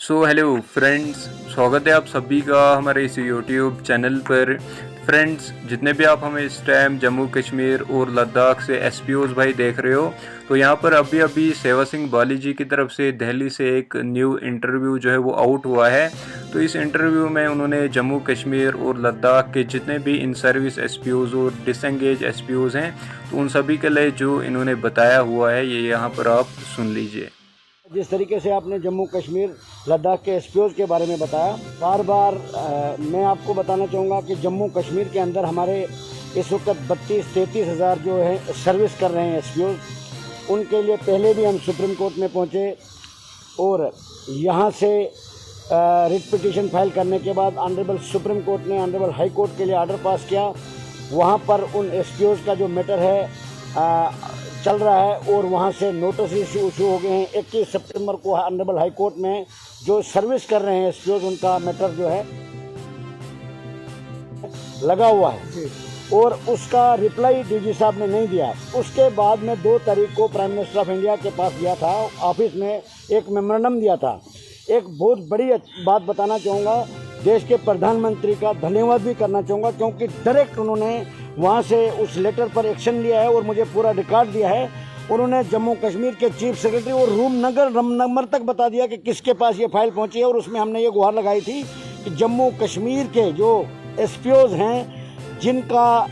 Hello friends, स्वागत है आप सभी का हमारे इस यूट्यूब चैनल पर। फ्रेंड्स, जितने भी आप हमें इस टाइम जम्मू कश्मीर और लद्दाख से एसपीओज भाई देख रहे हो, तो यहाँ पर अभी अभी सेवा सिंह बाली जी की तरफ से दिल्ली से एक न्यू इंटरव्यू जो है वो आउट हुआ है। तो इस इंटरव्यू में उन्होंने जम्मू कश्मीर और लद्दाख के जितने भी इन सर्विस एसपीओज और डिसंगेज एसपीओज हैं, तो उन सभी के लिए जो इन्होंने बताया हुआ है ये यहाँ पर आप सुन लीजिए। जिस तरीके से आपने जम्मू कश्मीर लद्दाख के एसपीओज के बारे में बताया, बार बार मैं आपको बताना चाहूँगा कि जम्मू कश्मीर के अंदर हमारे इस वक्त 32-33 हज़ार जो है सर्विस कर रहे हैं एसपीओज। उनके लिए पहले भी हम सुप्रीम कोर्ट में पहुँचे और यहाँ से रिट पिटीशन फाइल करने के बाद ऑनरेबल सुप्रीम कोर्ट ने ऑनरेबल हाई कोर्ट के लिए ऑर्डर पास किया। वहाँ पर उन एसपीओज का जो मैटर है चल रहा है और वहाँ से नोटिस इशू हो गए हैं। 21 सितंबर को ऑनरेबल हाई कोर्ट में जो सर्विस कर रहे हैं एसपीओज, उनका मैटर जो है लगा हुआ है और उसका रिप्लाई डीजी साहब ने नहीं दिया। उसके बाद में 2 तारीख को प्राइम मिनिस्टर ऑफ इंडिया के पास गया था, ऑफिस में एक मेमोरेंडम दिया था। एक बहुत बड़ी बात बताना चाहूँगा, देश के प्रधानमंत्री का धन्यवाद भी करना चाहूँगा, क्योंकि डायरेक्ट उन्होंने वहाँ से उस लेटर पर एक्शन लिया है और मुझे पूरा रिकॉर्ड दिया है। उन्होंने जम्मू कश्मीर के चीफ सेक्रेटरी और रूम नंबर तक बता दिया कि किसके पास ये फाइल पहुँची है। और उसमें हमने ये गुहार लगाई थी कि जम्मू कश्मीर के जो एसपीओज हैं, जिनका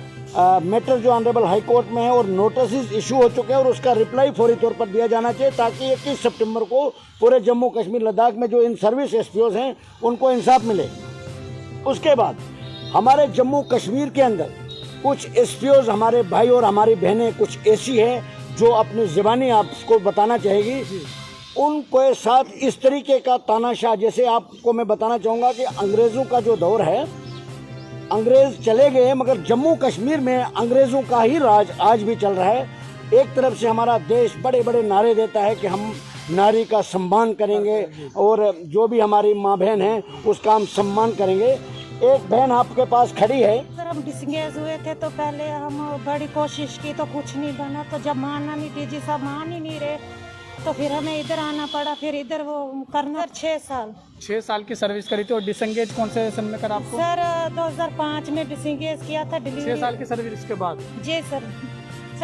मैटर जो ऑनरेबल हाई कोर्ट में है और नोटिस इशू हो चुके हैं, और उसका रिप्लाई फौरी तौर पर दिया जाना चाहिए, ताकि 21 सितंबर को पूरे जम्मू कश्मीर लद्दाख में जो इन सर्विस एसपीओज हैं उनको इंसाफ मिले। उसके बाद हमारे जम्मू कश्मीर के अंदर कुछ एसपीओज हमारे भाई और हमारी बहनें कुछ ऐसी हैं जो अपनी ज़बानी आपको बताना चाहेगी। उनके साथ इस तरीके का तानाशाह, जैसे आपको मैं बताना चाहूँगा कि अंग्रेज़ों का जो दौर है, अंग्रेज़ चले गए मगर जम्मू कश्मीर में अंग्रेज़ों का ही राज आज भी चल रहा है। एक तरफ से हमारा देश बड़े बड़े नारे देता है कि हम नारी का सम्मान करेंगे और जो भी हमारी माँ बहन हैं उसका हम सम्मान करेंगे। एक बहन आपके पास खड़ी है। सर, हम डिसंगेज हुए थे तो पहले हम बड़ी कोशिश की तो कुछ नहीं बना, तो जब माना नहीं, डीजी साहब मान ही नहीं रहे, तो फिर हमें इधर आना पड़ा। फिर इधर वो करना 6 साल की सर्विस करी थी। और डिसंगेज कौन से सन में करा आपको? सर 2005 में डिसंगेज किया था। 6 साल की सर्विस के बाद? जी सर।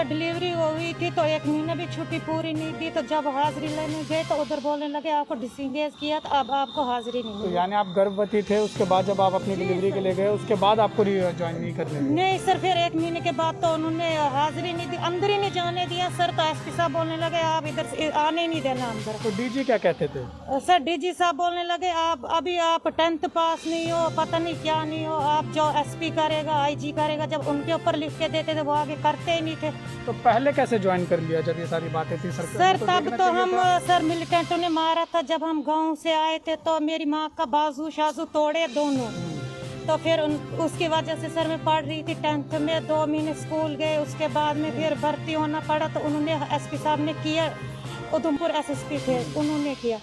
डिलीवरी हुई थी तो 1 महीने भी छुट्टी पूरी नहीं दी, तो जब हाजिरी लेने गए तो उधर बोलने लगे आपको डिसंगेज किया तो अब आपको हाजिरी नहीं मिली। तो यानी आप गर्भवती थे, उसके बाद जब आप अपनी डिलीवरी के लिए गए उसके बाद आपको ज्वाइन नहीं करने? नहीं सर, फिर 1 महीने के बाद तो उन्होंने हाजिरी नहीं दी, अंदर ही नहीं जाने दिया सर। तो एसपी साहब बोलने लगे आप इधर से आने ही नहीं देना अंदर। तो डीजी क्या कहते थे? सर डीजी साहब बोलने लगे आप 10th पास नहीं हो, पता नहीं क्या नहीं हो, आप जो एसपी करेगा, आईजी करेगा। जब उनके ऊपर लिख के देते थे वो आगे करते ही नहीं थे। तो पहले कैसे ज्वाइन कर लिया जब ये सारी बातें थी? सर तब तो हम सर मिलिटेंटों ने मारा था। जब हम गांव से आए थे तो मेरी माँ का बाजू शाजू तोड़े दोनों। तो फिर उसकी वजह से सर मैं पढ़ रही थी 10th में, 2 महीने स्कूल गए। उसके बाद में फिर भर्ती होना पड़ा, तो उन्होंने एसपी साहब ने किया, उधमपुर एसएसपी थे उन्होंने किया।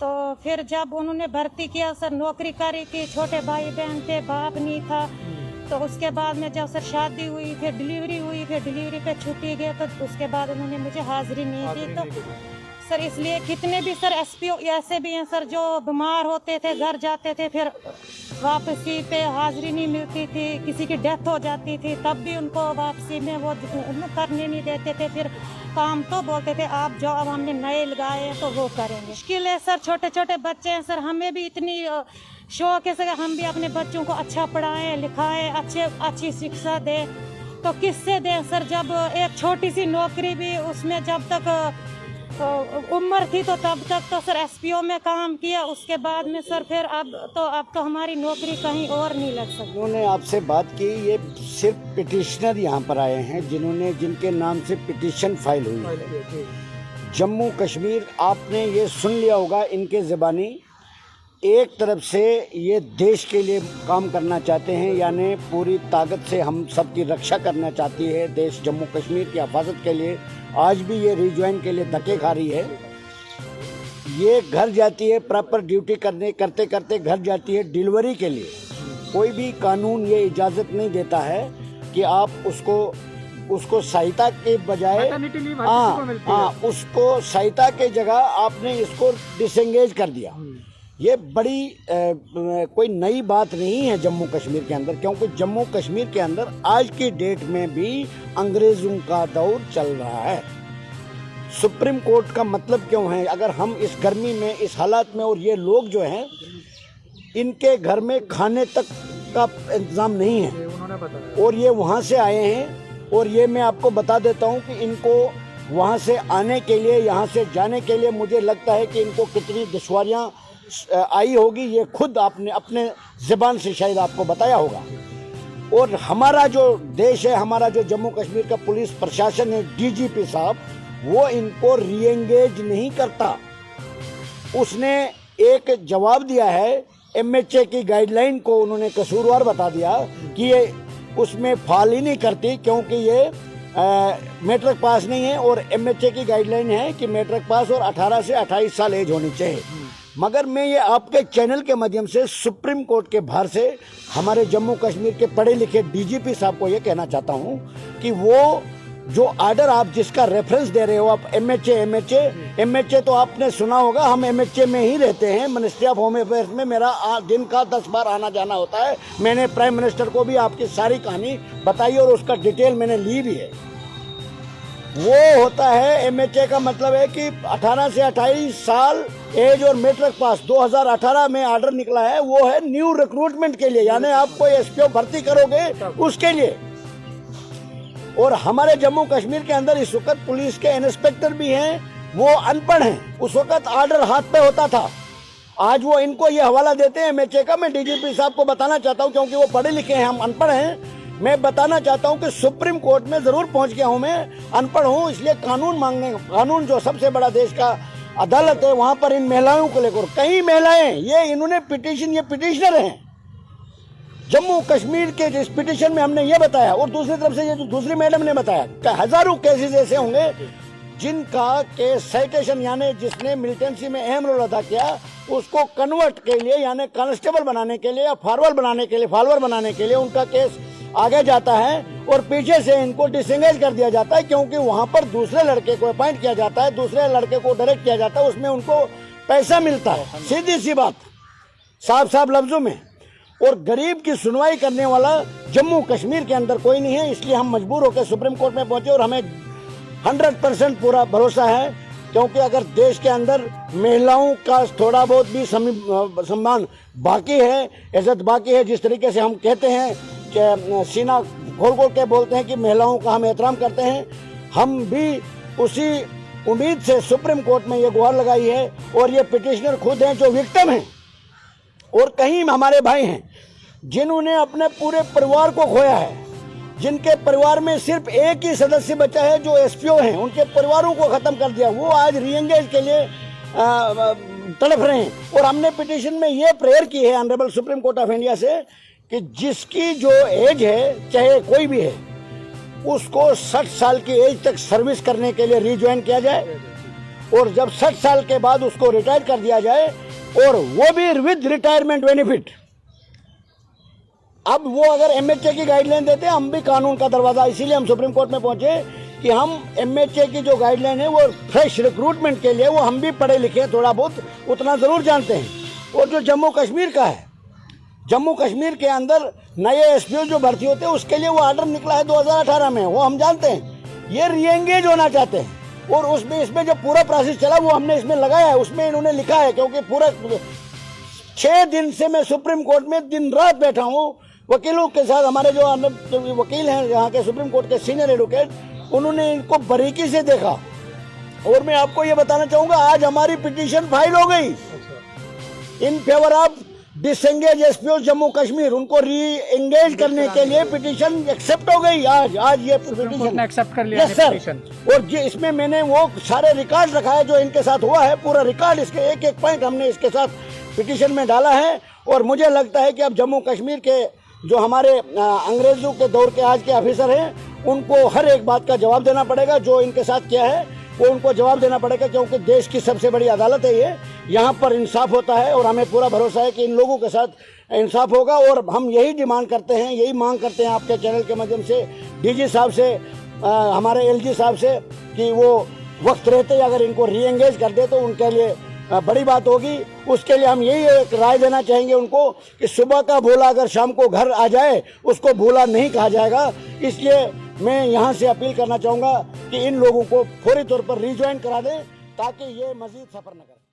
तो फिर जब उन्होंने भर्ती किया सर, नौकरी करी थी, छोटे भाई बहन थे, बाप नहीं था। तो उसके बाद में जब सर शादी हुई, फिर डिलीवरी हुई, फिर डिलीवरी पे छुट्टी गए, तो उसके बाद उन्होंने मुझे हाजिरी नहीं दी। तो सर इसलिए कितने भी सर एसपीओ ऐसे भी हैं सर जो बीमार होते थे, घर जाते थे, फिर वापसी पे हाजिरी नहीं मिलती थी। किसी की डेथ हो जाती थी तब भी उनको वापसी में वो करने नहीं देते थे। फिर काम तो बोलते थे आप जो अब हमने नए लगाए हैं तो वो करेंगे। मुश्किल है सर, छोटे छोटे बच्चे हैं सर, हमें भी इतनी शौक है सर हम भी अपने बच्चों को अच्छा पढ़ाएं लिखाएं, अच्छी शिक्षा दें। तो किससे दें सर, जब एक छोटी सी नौकरी भी उसमें जब तक उम्र थी तो तब तक तो सर एसपीओ में काम किया। उसके बाद में सर फिर अब तो हमारी नौकरी कहीं और नहीं लग सकती। उन्होंने आपसे बात की, ये सिर्फ पिटिशनर यहाँ पर आए हैं जिनके नाम से पिटिशन फाइल हुई है। जम्मू कश्मीर आपने ये सुन लिया होगा इनके ज़बानी, एक तरफ से ये देश के लिए काम करना चाहते हैं, यानी पूरी ताकत से हम सबकी रक्षा करना चाहती है देश। जम्मू कश्मीर की हिफाजत के लिए आज भी ये रिज्वाइन के लिए धक्के खा रही है। ये घर जाती है प्रॉपर ड्यूटी करते करते घर जाती है डिलीवरी के लिए। कोई भी कानून ये इजाज़त नहीं देता है कि आप उसको सहायता के बजाय उसको सहायता के जगह आपने इसको डिसएंगेज कर दिया। ये बड़ी कोई नई बात नहीं है जम्मू कश्मीर के अंदर, क्योंकि जम्मू कश्मीर के अंदर आज की डेट में भी अंग्रेज़ों का दौर चल रहा है। सुप्रीम कोर्ट का मतलब क्यों है? अगर हम इस गर्मी में, इस हालात में, और ये लोग जो हैं इनके घर में खाने तक का इंतज़ाम नहीं है, उन्होंने बताया, और ये वहाँ से आए हैं, और ये मैं आपको बता देता हूँ कि इनको वहाँ से आने के लिए, यहाँ से जाने के लिए मुझे लगता है कि इनको कितनी दुश्वारियाँ आई होगी, ये खुद आपने अपने ज़बान से शायद आपको बताया होगा। और हमारा जो देश है, हमारा जो जम्मू कश्मीर का पुलिस प्रशासन है, डीजीपी साहब, वो इनको रीएंगेज नहीं करता। उसने एक जवाब दिया है, एमएचए की गाइडलाइन को उन्होंने कसूरवार बता दिया कि ये उसमें फॉल ही नहीं करती, क्योंकि ये मैट्रिक पास नहीं है, और एमएचए की गाइडलाइन है कि मैट्रिक पास और 18 से 28 साल एज होनी चाहिए। मगर मैं ये आपके चैनल के माध्यम से सुप्रीम कोर्ट के बाहर से हमारे जम्मू कश्मीर के पढ़े लिखे डीजीपी साहब को ये कहना चाहता हूँ कि वो जो आर्डर आप जिसका रेफरेंस दे रहे हो, आप एमएचए तो आपने सुना होगा, हम एमएचए में ही रहते हैं, मिनिस्ट्री ऑफ होम अफेयर्स में मेरा दिन का 10 बार आना जाना होता है। मैंने प्राइम मिनिस्टर को भी आपकी सारी कहानी बताई और उसका डिटेल मैंने ली भी है। वो होता है, एमएचए का मतलब है कि 18 से 28 साल एज और मैट्रिक पास। 2018 में आर्डर निकला है, वो है न्यू रिक्रूटमेंट के लिए, यानी आप कोई एसपीओ भर्ती करोगे उसके लिए। और हमारे जम्मू कश्मीर के अंदर इस वक्त पुलिस के इंस्पेक्टर भी हैं, वो अनपढ़ हैं। उस वक्त आर्डर हाथ पे होता था, आज वो इनको ये हवाला देते हैं एमएचए का। मैं डीजीपी साहब को बताना चाहता हूँ, क्योंकि वो पढ़े लिखे हैं, हम अनपढ़ हैं। मैं बताना चाहता हूं कि सुप्रीम कोर्ट में जरूर पहुंच गया हूं, मैं अनपढ़ हूं, इसलिए कानून जो सबसे बड़ा देश का अदालत है, वहां पर इन महिलाओं को लेकर कई महिलाएं, ये इन्होंने पिटीशन, ये पिटिशनर हैं जम्मू कश्मीर के। इस पिटीशन में हमने ये बताया, और दूसरी तरफ से ये जो दूसरी मैडम ने बताया कि हजारों केसेस ऐसे होंगे जिनका केस साइटेशन, यानी जिसने मिलिटेंसी में अहम रोल अदा किया, उसको कन्वर्ट के लिए, यानी कांस्टेबल बनाने के लिए या फॉरवर्ड बनाने के लिए उनका केस आगे जाता है, और पीछे से इनको डिसएंगेज कर दिया जाता है, क्योंकि वहां पर दूसरे लड़के को अपॉइंट किया जाता है, दूसरे लड़के को डायरेक्ट किया जाता है, उसमें उनको पैसा मिलता है। सीधी सी बात, साफ लफ्जों में। और गरीब की सुनवाई करने वाला जम्मू कश्मीर के अंदर कोई नहीं है, इसलिए हम मजबूर होकर सुप्रीम कोर्ट में पहुंचे, और हमें 100% पूरा भरोसा है, क्योंकि अगर देश के अंदर महिलाओं का थोड़ा बहुत भी सम्मान बाकी है, इज्जत बाकी है, जिस तरीके से हम कहते हैं कि सीना खोल के बोलते हैं कि महिलाओं का हम एहतराम करते हैं, हम भी उसी उम्मीद से सुप्रीम कोर्ट में ये गुहार लगाई है। और ये पिटिशनर खुद हैं जो विक्टिम हैं, और कहीं हमारे भाई हैं जिन्होंने अपने पूरे परिवार को खोया है, जिनके परिवार में सिर्फ एक ही सदस्य बचा है जो एसपीओ हैं, उनके परिवारों को खत्म कर दिया, वो आज रीएंगेज के लिए तड़प रहे हैं। और हमने पिटीशन में ये प्रेयर की है honourable supreme court of India से कि जिसकी जो एज है, चाहे कोई भी है, उसको 60 साल की एज तक सर्विस करने के लिए रिज्वाइन किया जाए, और जब 60 साल के बाद उसको रिटायर कर दिया जाए, और वो भी विद रिटायरमेंट बेनिफिट। अब वो अगर एमएचए की गाइडलाइन देते हैं, हम भी कानून का दरवाजा, इसीलिए हम सुप्रीम कोर्ट में पहुंचे कि हम एमएचए की जो गाइडलाइन है वो फ्रेश रिक्रूटमेंट के लिए, वो हम भी पढ़े लिखे थोड़ा बहुत उतना जरूर जानते हैं। और जो जम्मू कश्मीर का है, जम्मू कश्मीर के अंदर नए एसपीओ जो भर्ती होते हैं, उसके लिए वो आर्डर निकला है 2018 में, वो हम जानते हैं। ये रीएंगेज होना चाहते हैं, और उसमें इसमें जो पूरा प्रोसेस चला वो हमने इसमें लगाया है, उसमें इन्होंने लिखा है, क्योंकि पूरा 6 दिन से मैं सुप्रीम कोर्ट में दिन रात बैठा हूँ वकीलों के साथ। हमारे जो वकील हैं यहाँ के सुप्रीम कोर्ट के सीनियर एडवोकेट, उन्होंने इनको बारीकी से देखा। और मैं आपको ये बताना चाहूँगा, आज हमारी पिटीशन फाइल हो गई in favour of disengage SPO Jammu Kashmir, उनको री एंगेज करने के लिए पिटीशन एक्सेप्ट हो गई। आज ये पिटीशन एक्सेप्ट कर लिया। Yes sir. और इसमें मैंने वो सारे रिकॉर्ड रखा है जो इनके साथ हुआ है, पूरा रिकॉर्ड, इसके एक एक पॉइंट हमने इसके साथ पिटीशन में डाला है। और मुझे लगता है कि अब जम्मू कश्मीर के जो हमारे अंग्रेजों के दौर के आज के ऑफिसर हैं, उनको हर एक बात का जवाब देना पड़ेगा। जो इनके साथ किया है वो उनको जवाब देना पड़ेगा, क्योंकि देश की सबसे बड़ी अदालत है ये, यहाँ पर इंसाफ होता है। और हमें पूरा भरोसा है कि इन लोगों के साथ इंसाफ होगा। और हम यही डिमांड करते हैं, यही मांग करते हैं आपके चैनल के माध्यम से डीजी साहब से, हमारे एलजी साहब से, कि वो वक्त रहते अगर इनको री एंगेज कर दे तो उनके लिए बड़ी बात होगी। उसके लिए हम यही एक राय देना चाहेंगे उनको कि सुबह का भोला अगर शाम को घर आ जाए उसको भोला नहीं कहा जाएगा। इसलिए मैं यहाँ से अपील करना चाहूँगा कि इन लोगों को फौरी तौर पर रिज्वाइन करा दें ताकि ये मजीद सफ़र न करें।